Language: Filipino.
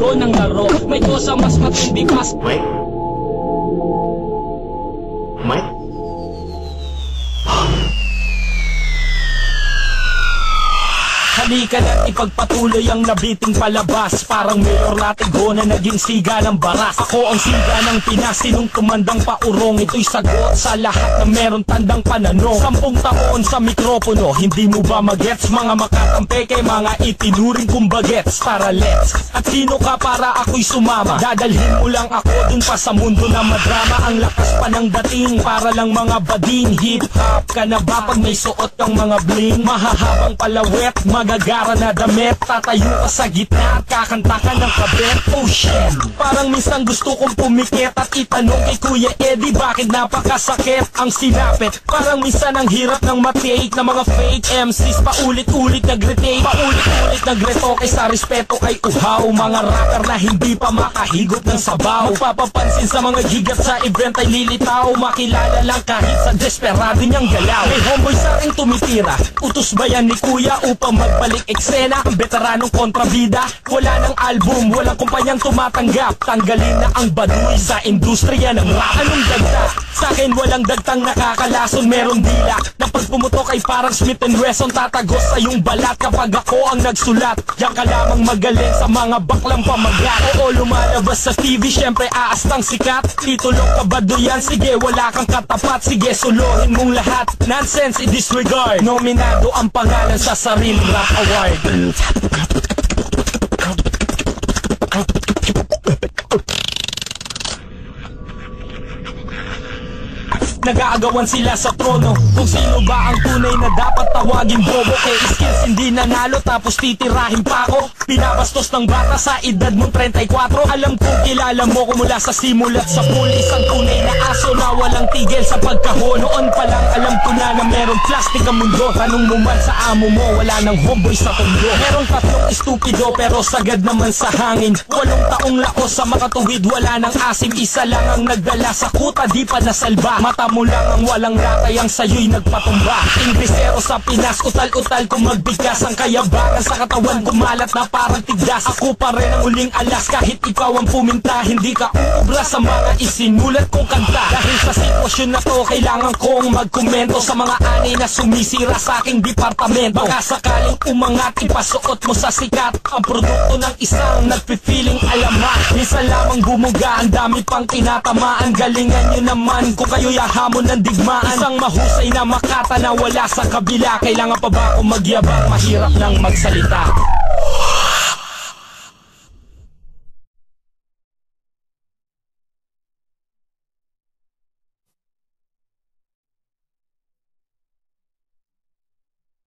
laro ng laro. May kosa mas matindi pas. Mike? Mike? Halika na't ipagpatuloy ang nabiting palabas. Parang mayor latigo na naging siga ng baras. Ako ang siga ng Pinas, sinong tumandang paurong. Ito'y sagot sa lahat na meron tandang pananong. 10 taon sa mikropono, hindi mo ba magets? Mga makatampeke, mga itinuring kong bagets. Tara let's, at sino ka para ako'y sumama? Dadalhin mo lang ako dun pa sa mundo na madrama. Ang lakas pa ng dating, para lang mga bading. Hip-hop ka na ba pag may suot kang mga bling? Mahahabang palawet, magagara na damit. Tatayo ka sa gitna at kakanta ka ng kabet. Oh shit, parang minsan gusto kong pumikit at itanong kay Kuya Eddie bakit napakasakit ang sinapit. Parang minsan ang hirap ng matake na mga fake MCs. Paulit-ulit nag-retake, paulit-ulit nag-retoke sa respeto kay uhaw. Mga rapper na hindi pa makahigop ng sabaw. Papapansin sa mga gigat sa event ay lilitaw. Makilala lang kahit sa desperado niyang galaw. May homeboy sa aking tumitira, utos ba yan ni Kuya upang magbalik eksena? Ang veteranong kontrabida, wala ng album, walang kumpanyang tumatanggap. Tanggalin na ang baduy sa industriya ng rap. Anong dagda? Sa akin walang dagtang nakakalason, meron dila na pag pumutok ay parang Smith & Wesson. Tatagos sa iyong balat kapag ako ang nagsulat. Diyan ka lamang magaling sa mga baklang pamagat. Oo, lumalabas sa TV, syempre aastang sikat. Titulong ka ba doyan? Sige, wala kang katapat. Sige, suluhin mong lahat. Nonsense, i-disregard. Nominado ang pangalan sa sariling rap award. Nag-aagawan sila sa trono kung sino ba ang tunay na dapat tawagin bobo. Kay skills hindi nanalo tapos titirahin pa ako. Pinabastos ng bata sa edad mong 34. Alam kong kilala mo ko mula sa simulat sa pool. Isang tunay na aso na walang tigil sa pagkahon. Noon pa lang alam ko na merong plastic ang mundo. Tanong mo man sa amo mo, wala nang homeboy sa tondo. Merong 3 estupido pero sagad naman sa hangin. 8 taong laos sa makatuwid, wala nang asim. Isa lang ang nagdala sa kuta, di pa nasalba. Mata mo lang ang walang ratay, ang sayo'y nagpatumba. Inglesero sa Pinas, utal-utal kung magbigas. Ang kayabangan sa katawan kumalat na parang tigdas. Ako pa rin ang uling alas kahit ikaw ang puminta. Hindi ka uubra sa mga isinulat kong kanta. Dahil sa sitwasyon na to, kailangan kong magkomento sa mga anay na sumisira sa aking departamento. Baka sakaling umangat, ipasuot mo sa sikat ang produkto ng isang nagpi-feeling alamat. Minsan lamang bumuga, ang dami pang tinatamaan. Galingan nyo naman kung kayo'y hamon ng digmaan. Isang mahusay na makata na wala sa kabila. Kailangan pa ba akong magyabang? Mahirap nang magsalita.